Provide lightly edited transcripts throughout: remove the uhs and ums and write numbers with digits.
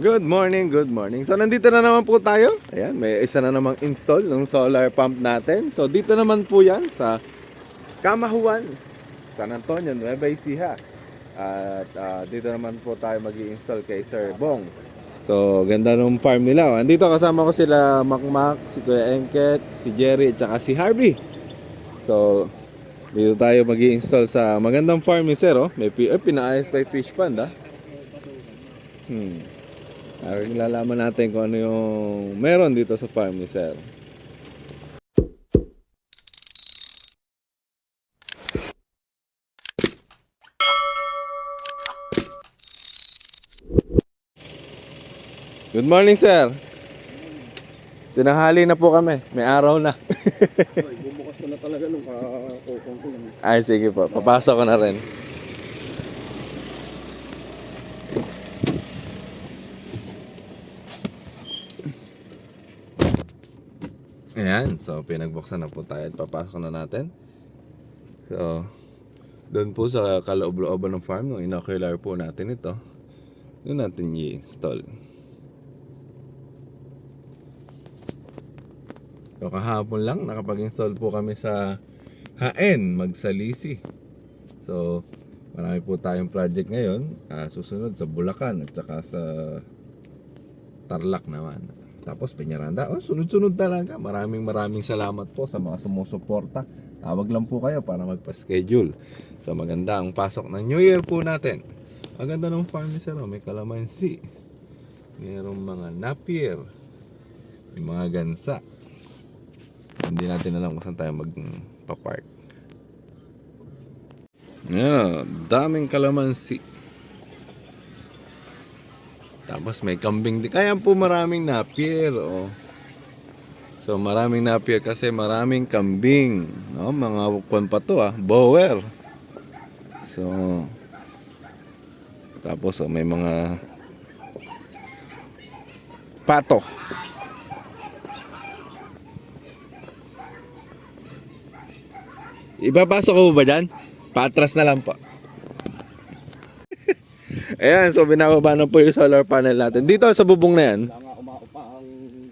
Good morning, good morning. So nandito na naman po tayo. Ayan, may isa na namang install ng solar pump natin. So dito naman po yan sa Camajuan, San Antonio, Nueva Ecija. At dito naman po tayo mag-i-install kay Sir Bong. So ganda ng farm nila. Andito kasama ko sila Makmak, si Kuya Engket, si Jerry at saka si Harvey. So dito tayo mag-i-install sa magandang farm ni Sir. May pinaayos pa yung fish pond. Nilalaman natin kung ano yung meron dito sa farm ni Sir. Good morning, Sir. Tinanghali na po kami. May araw na. Bumukas ko na talaga nung kakukong ko yun. Ay, sige po. Papasok ko na rin. Ayan. So, pinagbuksan na po tayo at papasok na natin. So, doon po sa kaloob-looban ng farm, nung inocular po natin ito, doon natin i-install. So, kahapon lang, nakapag-install po kami sa Haen, Magsalisi. So, marami po tayong project ngayon. Susunod sa Bulacan at saka sa Tarlac naman. Tapos Peñaranda. Sunod-sunod talaga. Maraming salamat po sa mga sumusuporta. Tawag lang po kayo para magpa-schedule. So maganda ang pasok ng New Year po natin. Maganda ng farm ni Sir. May kalamansi. Mayroong mga napier. May mga gansa. Hindi natin alam kung saan tayo magpa-park. Daming kalamansi. Tapos may kambing din. Kaya po maraming napier. So maraming napier kasi maraming kambing. Mga ukpan pa to bower. So tapos may mga pato. Ipapasok ko ba dyan? Paatras na lang po. Ayan, so binababa na po yung solar panel natin. Dito sa bubong na yan. Wala nga umaupa ang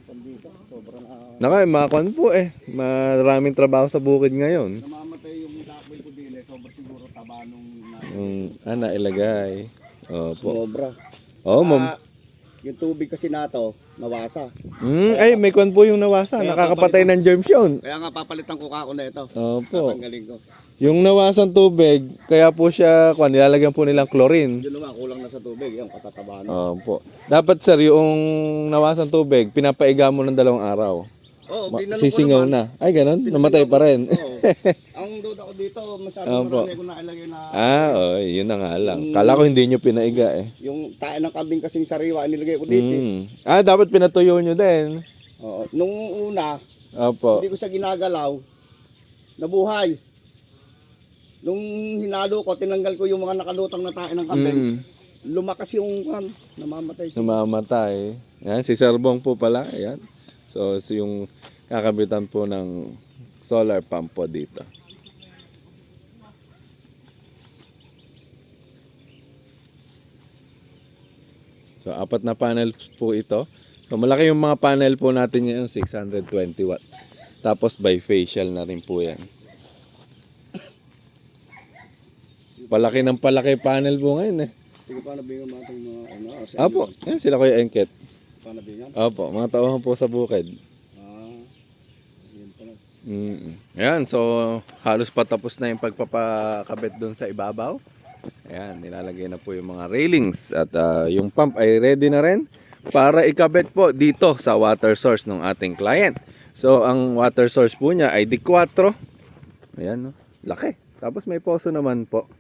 pandito. Sobrang Makakuan po maraming trabaho sa bukid ngayon. namamatay yung dapoy ko dili. Sobrang siguro taba nung Nailagay. Opo. sobra. Ma'am. Yung tubig kasi nato, nawasa. Ay, may kuan po yung nawasa. Kaya Nakakapatay ng germs yun. Kaya nga papalitan ko kako na ito. Opo. Tatanggalin ko. Yung nawasang tubig, kaya po siya, nilalagyan po nilang chlorine. Yun naman, kulang na sa tubig. Yung katataba na. Opo. Dapat sir, yung nawasang tubig, pinapaiga mo ng 2 araw. Sisingaw na. Ay, ganun? Namatay pa rin. Ang duda ko dito, masyadong marami ko nailagay na. Yun na nga lang. Kala ko hindi nyo pinaiga Yung tae ng kambing kasing sariwa, nilagay ko dito. Dapat pinatuyo nyo din. Oo. Nung una, Opo. hindi ko siya ginagalaw, nabuhay. Nung hinalo ko, tinanggal ko yung mga nakalutang na tae ng kambing. Lumakas yung namamatay siya. Namamatay. Yan, si Sir Bong po pala. Ayan. So, yung kakabitan po ng solar pump po dito. So, 4 na panel po ito. So, malaki yung mga panel po natin ngayon, 620 watts. Tapos, bifacial na rin po yan. Palaki ng palaki panel po ngayon Sige, panabingan mo itong mga Apo, yan sila Kuya Engket. Panabingan? Opo, mga tauhan po sa bukid. Yun pala. Ayan, so halos patapos na yung pagpapakabit doon sa ibabaw. Ayan, nilalagay na po yung mga railings. At yung pump ay ready na rin para ikabit po dito sa water source ng ating client. So, ang water source po niya ay D4. Ayan, laki. Tapos may poso naman po.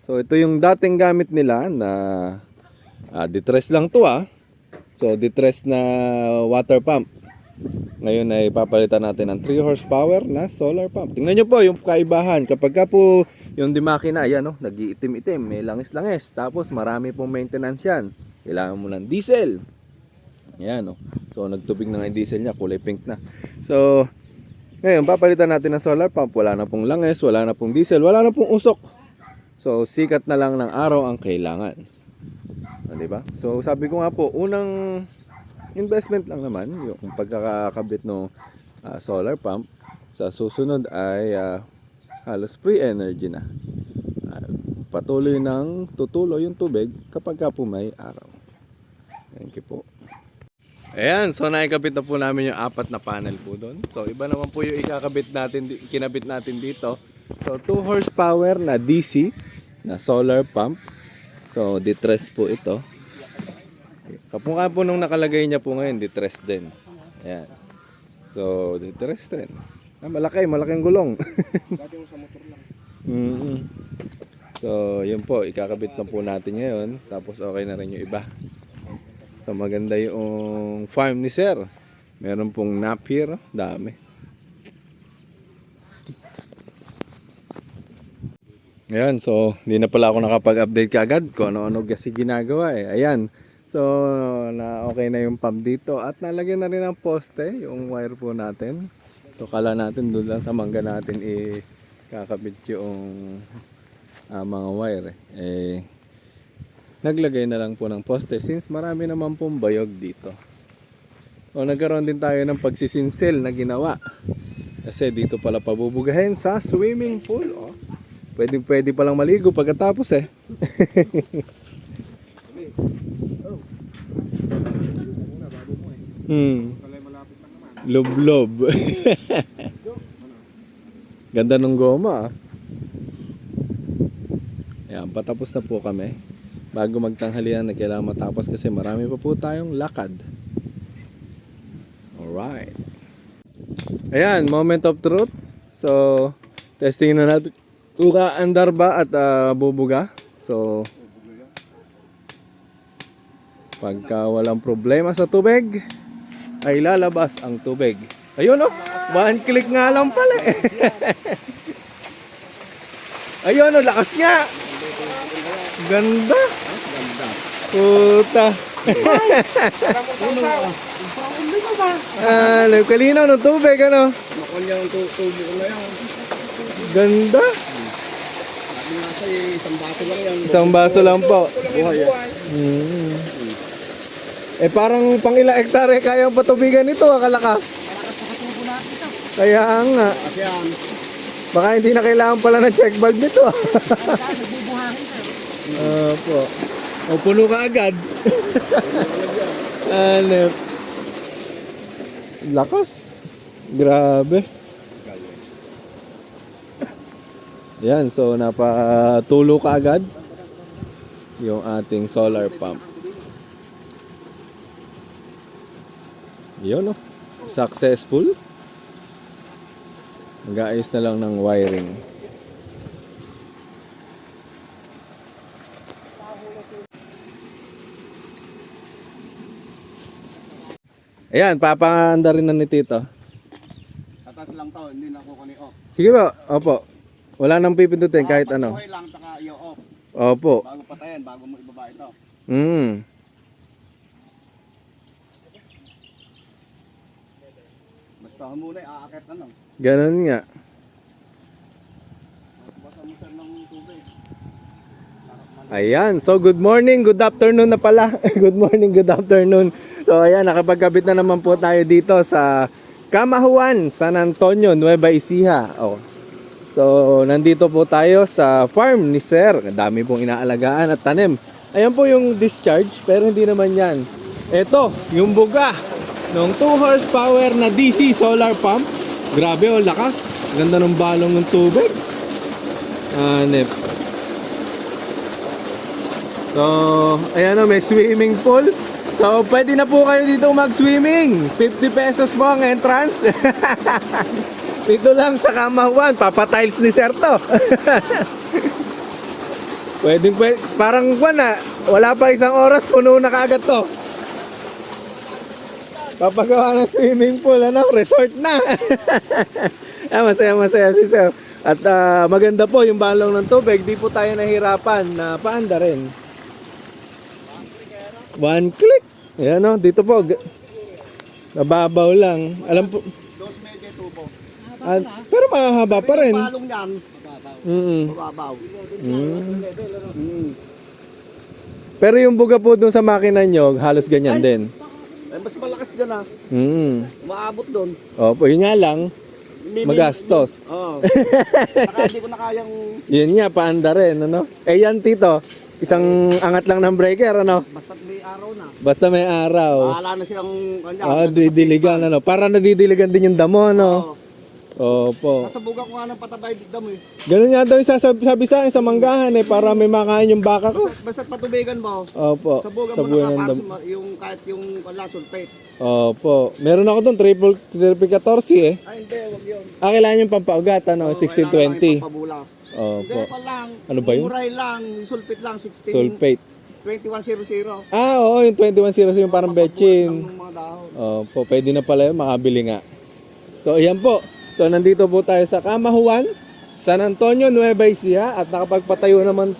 So ito yung dating gamit nila na distress lang to So distress na water pump. Ngayon ay papalitan natin ng 3 horsepower na solar pump. Tingnan nyo po yung kaibahan. Kapag ka po yung makina, ayan nag-iitim-itim, may langis-langis. Tapos marami pong maintenance yan. Kailangan mo ng diesel. Ayan So nagtubig na nga yung diesel niya, kulay pink na. So ngayon papalitan natin ng solar pump. Wala na pong langis, wala na pong diesel, wala na pong usok. So, sikat na lang ng araw ang kailangan. di ba? So sabi ko nga po, unang investment lang naman yung pagkakakabit ng solar pump. Sa susunod ay halos free energy na. Patuloy nang tutulo yung tubig kapag ka po may araw. Thank you po. Ayan, so naikabit na po namin yung 4 na panel po doon. So iba naman po yung kinabit natin dito. So 2 horsepower na DC na solar pump. So detress po ito. Kapungka po nung nakalagay niya po ngayon, detress din. Ayan. So detress din. Malaking gulong. Dati mo sa motor lang. So yun po, ikakabit na po natin ngayon. Tapos okay na rin yung iba. So maganda yung farm ni Sir. Meron pong napier, dami. Ayan, so hindi na pala ako nakapag-update kaagad kung ano-ano kasi ginagawa eh. Ayan. So na okay na yung pump dito at nalagyan na rin ang poste, yung wire po natin. So kala natin doon lang sa mangga natin kakabit yung mga wire eh. Naglagay na lang po ng poste since marami naman pong bayog dito. O nagkaroon din tayo ng pagsisinsil na ginawa. Kasi dito pala pabubugahin sa swimming pool. O, pwede palang maligo pagkatapos eh. Lob-lob. Ganda ng goma ah. Ayan, patapos na po kami. Bago magtanghalian na kailangan matapos kasi marami pa po tayong lakad. Alright. Ayan, moment of truth. So, testing na natin. Uka, andar ba at bubuga. So, pagka walang problema sa tubig, ay lalabas ang tubig. Ayun oh, 1 click nga lang pala eh. Ayun oh, lakas nga. Ganda. Puta. Kalinaw ng tubig, ano? Nakon niya ang tubo ko na yan. Ganda. Sabi nga sa'yo, isang baso lang yan. Isang baso lang po. Buhay yan. Eh parang pang ilang hektare kaya ang patubigan nito, kalakas. Nakatubo natin ito. Kaya nga. Kasi yan. Baka hindi na kailangan pala ng check valve nito. Nagbubuhangin sir. Po. O puno ka agad. Ano? Lakas. Grabe. Yan, so napatulo ka agad yung ating solar pump. Yun, no? Successful. Mag-aayos na lang ng wiring. Ayan, papaanda rin na ni Tito. Tatas lang to, hindi na kukunin off. Sige ba? Opo. Wala nang pipindutin kahit ano. Pag-buhay lang, taka i-off. Opo. Bago patayin, bago mo ibaba ito. Basta muna, aakit ano. Ganun nga. Basta mo sir ng tubig. Ayan. So, good morning, good afternoon na pala. Good morning, good afternoon. So, ayan, nakapagkabit na naman po tayo dito sa Camahuan, San Antonio, Nueva Ecija. Oh. So, nandito po tayo sa farm ni Sir. Dami pong inaalagaan at tanim. Ayan po yung discharge, pero hindi naman yan. Ito, yung buga ng 2 horsepower na DC solar pump. Grabe, oh, lakas. Ganda ng balong ng tubig. Anip. So, ayan o, may swimming pool. So, pwede na po kayo dito mag-swimming. 50 pesos po ang entrance. Dito lang sa Camahuan. Papatiles ni Sir to. pwede, parang wala pa isang oras, puno na kaagad to. Papagawa ng swimming pool, resort na. Masaya si Sir. At maganda po yung balong ng tubig. Di po tayo nahirapan na paanda rin. 1 click. Ayan o, dito po. Nababaw lang. Alam po. 2 medyo tubo. Pero mahaba pa rin. Yung balong yan, mababaw. Pero yung buga po doon sa makina nyo, halos ganyan din. Eh, mas malakas dyan ah. Hmm. Umaabot doon. Opo, yun nga lang, magastos. Oo. Saka hindi ko na kayang Yun nga, paanda rin, ano? Eh yan, tito, isang angat lang ng breaker, ano? basta may araw na. Basta may araw. Bahala na siyang kanya. Didiligan, ano? Para nadidiligan din yung damo, no? Opo. Nasa buga ko nga ng patabay dam eh. Ganun nga daw yung sabi sa akin sa manggahan, eh, para may makain yung baka ko. Basta't patubigan mo. Opo. Sa buga Sa mo buwan ng nakapasok damo. yung kahit yung sulfate. Opo. Meron ako doon, triple 14 eh. Ay hindi, wag yun. Kailangan yung pampaugat, ano? 1620. Pabulas. Opo. Hindi pa lang. Ano ba yun? Muray lang, sulfate lang 16. Sulfate. 2100. Oo, yung 2100 yung parang betchin. Ng mga dahon. Opo, pwede na pala yun, makabili nga. So, ayan po. So, nandito po tayo sa Camajuan, San Antonio, Nueva Ecija, at nakapagpatayo naman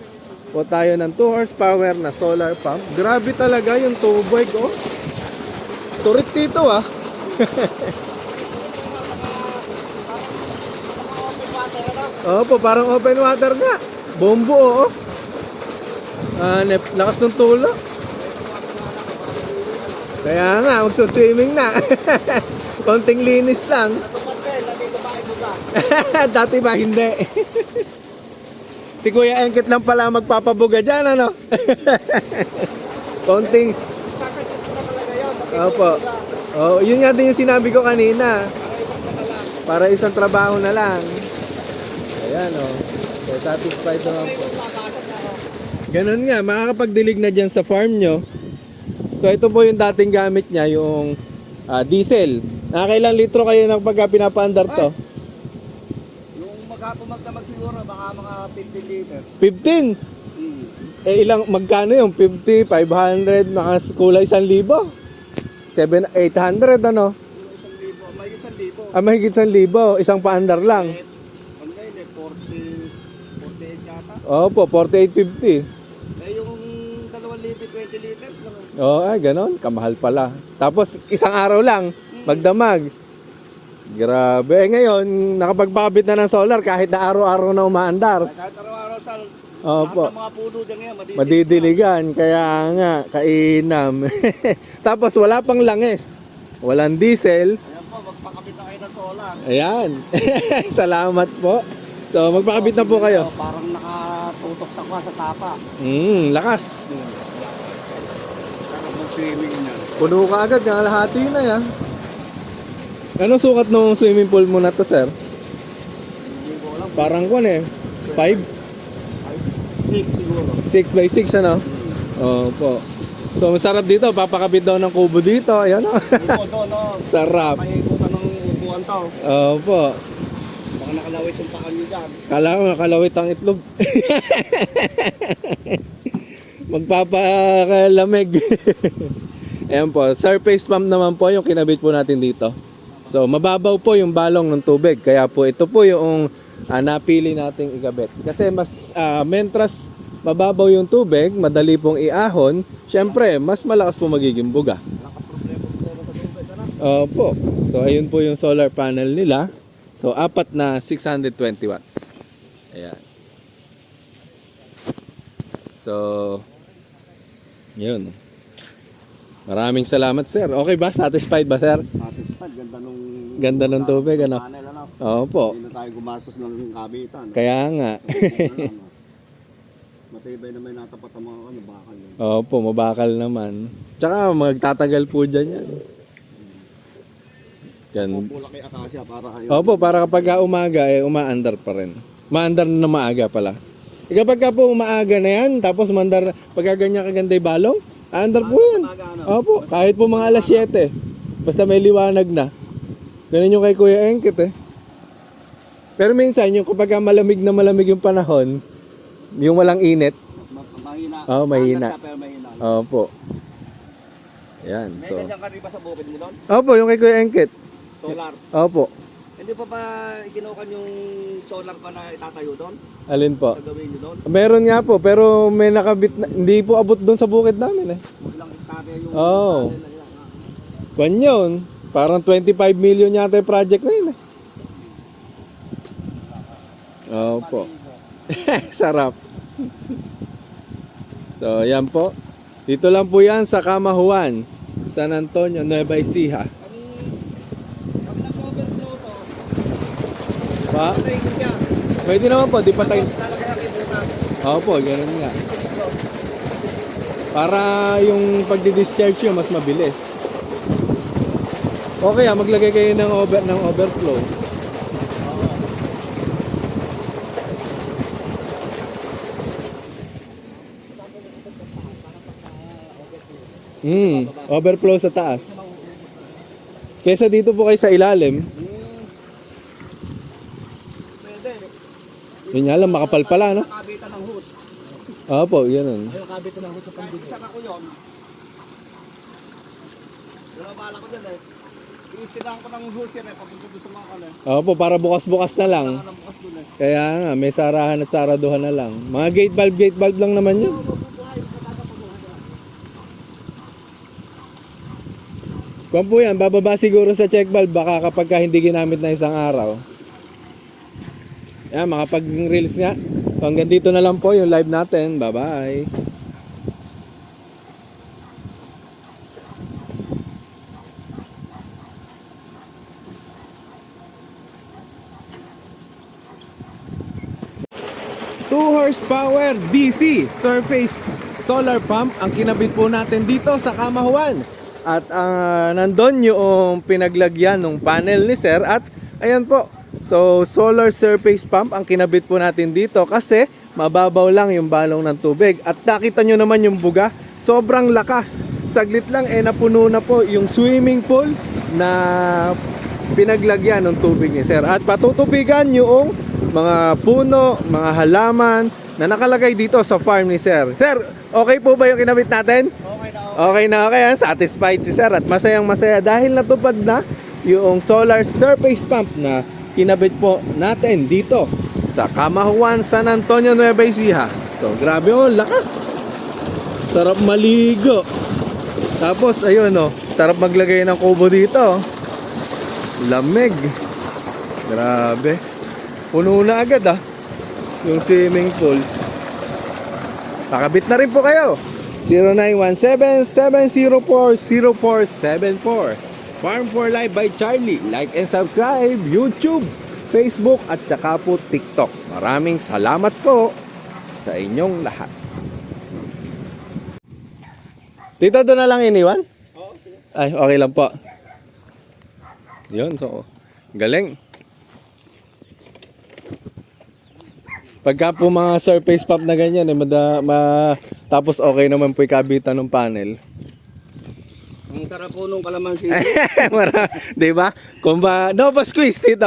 po tayo ng 2 horsepower na solar pump. Grabe talaga yung tubig, oh. Turit dito, ah. Opo, parang open water nga. Bombo, oh. Lakas ng tulak. Kaya nga, magsuswimming na. Konting linis lang. Dati ba hindi? Si Kuya Engkit lang pala magpapabuga dyan, ano? Konting. Opo. Oh, yun nga din yung sinabi ko kanina. Para isang trabaho na lang. Ayan, oh. So, satisfied naman po. Ganun nga, makakapagdilig na dyan sa farm nyo. So, ito po yung dating gamit niya, yung diesel. Nakakailang litro kayo nang pagka pinapaandar to? Yung magdamag siguro, baka mga 15 liters. 15? Eh ilang, magkano yung 50, 500, nakakulay 1,000? 800 ano? May 1,000. Mahigit 1,000, isang paandar lang. Ano yun eh, 48 yata. Opo, 48.50. Eh yung 2 liters, 20 liters lang. Oh, ay ganon, kamahal pala. Tapos isang araw lang, magdamag. Grabe. Eh ngayon, nakapagpabit na ng solar kahit na araw-araw na umaandar. Kahit araw-araw sa Opo. lahat ng mga puno dyan ngayon, Madidiligan, kaya nga, kainam. Tapos wala pang langis. Walang diesel. Ayan po, magpakabit na kayo ng solar. Ayan. Salamat po. So, magpakabit na po kayo. Parang nakatutok takwa sa tapa. Lakas. Parang mag-swimming na. Puno ka agad, kalahati na yan. Anong sukat ng swimming pool mo na to, sir? Hindi ko alam. Parang kung eh, 5? 6 siguro. 6 by 6 ano? Opo. So, masarap dito. Papakabit daw ng kubo dito. Ayan o. Upo doon, no? Sarap. Paikutan ng upuan to. Opo. Baka nakalawit yung paan nyo dyan. Kala ko nakalawit ang itlog. Magpapakalamig. Ayan po. Surface pump naman po yung kinabit po natin dito. So, mababaw po yung balong ng tubig. Kaya po ito po yung napili nating ikabit. Kasi mas mentras mababaw yung tubig, madali pong iahon, syempre, mas malakas po magiging buga. Problema sa tubig, ano? Opo. So, ayun po yung solar panel nila. So, apat na 620 watts. Ayan. So, yun. Maraming salamat, sir. Okay ba? Satisfied ba, sir? Satisfied, Ganda ng tubig, ano? panel, ano? Opo. Hindi na tayo gumastos ng kabitan. Kaya nga. Matibay na may natapat ang mga bakal yun. Opo, mabakal naman. Tsaka magtatagal po dyan yan. Yan. Pula kay Acacia para kayo. Opo, para kapag umaga, umaandar pa rin. Maandar na maaga pala. E kapag ka po umaaga na yan, tapos mandar, pagka ganyan kaganda yung balong, aandar po yan. Opo, kahit po mga alas 7. Basta may liwanag na. Ganun yung kay Kuya Engkit eh. Pero minsan, yung kapag malamig na malamig yung panahon, yung walang init, Mahina. Oo, mahina. Pero mahina. opo. Yan, May so. ganyan ka rin ba sa bukid mo doon? Opo, yung kay Kuya Engkit. Solar. Opo. Hindi pa ba ikinukan yung solar pa na itatayo doon? Alin po? Gagawin nyo doon? Meron nga po, pero may nakabit na, hindi po abot doon sa bukid namin eh. Ilang hektare yung Oo. panel na yan, ha? Kwan yun. Parang 25 million yata yung project na yun eh. Opo. Sarap. So, yan po. Dito lang po yan sa Camajuan, San Antonio, Nueva Ecija. Pag nag-overflow to, Pa? patayin ko siya. Pwede naman po, di patay. Talaga natin butas. Opo, ganun nga. Para yung pagdi-discharge nyo, mas mabilis. Okay maglagay kayo ng overflow. Overflow sa taas. Kesa dito po kayo sa ilalim, Pwede. yun nga lang, makapal pala, no? Nakabitan ng hose. Opo, ganun. Ayaw kabitan ng hose sa pambili. Isa ko yun. Wala bala ko dyan eh. Iistilaan ko ng hose yan eh. Papunta doon sa mga kan eh. Opo, para bukas-bukas na lang. Saka bukas doon eh. Kaya nga, may sarahan at saraduhan na lang. Mga gate valve lang naman yun. Kung po yan, bababa siguro sa check valve baka kapag ka hindi ginamit na isang araw. Yan, makapag-release nga. So hanggang dito na lang po yung live natin. Bye-bye. Horsepower DC surface solar pump ang kinabit po natin dito sa Camajuan. At nandun yung pinaglagyan ng panel ni Sir at ayan po. So solar surface pump ang kinabit po natin dito kasi mababaw lang yung balong ng tubig. At nakita nyo naman yung buga, sobrang lakas. Saglit lang napuno na po yung swimming pool na pinaglagyan ng tubig ni Sir. At patutubigan yung mga puno, mga halaman na nakalagay dito sa farm ni Sir. Sir, okay po ba yung kinabit natin? Okay na. Okay. Satisfied si Sir at masayang masaya dahil natupad na yung solar surface pump na kinabit po natin dito sa Camajuan, San Antonio, Nueva Ecija. So, grabe lakas. Sarap maligo. Tapos, ayun sarap maglagay ng kubo dito. Lamig. Grabe. Puno na agad yung swimming pool. Pakabit na rin po kayo. 0917-704-0474 Farm for Life by Charlie. Like and subscribe YouTube, Facebook at saka po TikTok. Maraming salamat po sa inyong lahat. Dito doon na lang iniwan? Ay, okay lang po. Yun, so galing. Pagka po mga surface pump na ganyan, tapos okay naman po ikabitan ng panel. Ang sarap po nung kalamansi. Di ba? No pa squeeze dito.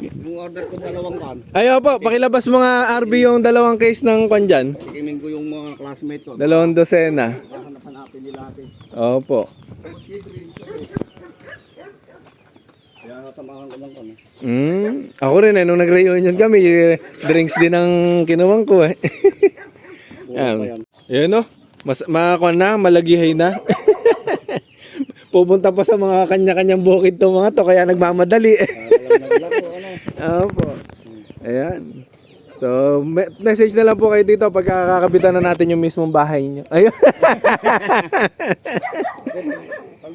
Yung order ko 2 kan. Ayo po, pakilabas mga RB yung 2 case ng kwan dyan. Tikimin ko yung mga classmate ko. 2 dosena. Hanap-hanapin nila natin. Opo. Kaya nasamahan ko lang kami. Ako rin nung nag-reunion kami, drinks din ang kinuwang ko Yan. Yun malagihay na. Pupunta pa sa mga kanya-kanyang bukid to mga to, kaya nagmamadali. Opo. Ayan. So, message na lang po kayo dito pagka kakabitan na natin yung mismong bahay nyo. Ayun. Pag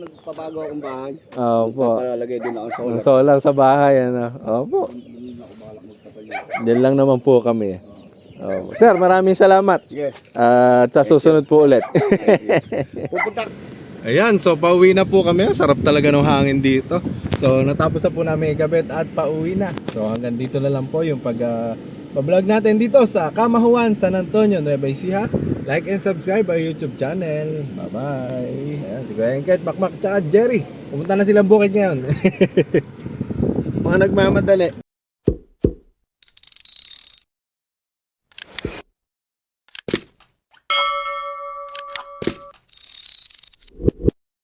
nagpabago akong bahay, Opo. papalagay din ako solar. Ang solar sa bahay, Opo. Diyan lang naman po kami. Opo. Sir, maraming salamat. Sige. At sa susunod po ulit. Pupunta. Ayan, so pauwi na po kami. Sarap talaga ng hangin dito. So natapos na po namin ikabit at pauwi na. So hanggang dito na lang po yung pag-vlog natin dito sa Camajuan, San Antonio, Nueva Ecija. Like and subscribe our YouTube channel. Bye-bye. Ayan, si Kuya Engket, Makmak, tsaka Jerry. Pumunta na silang bukid ngayon. Mga nagmamadali.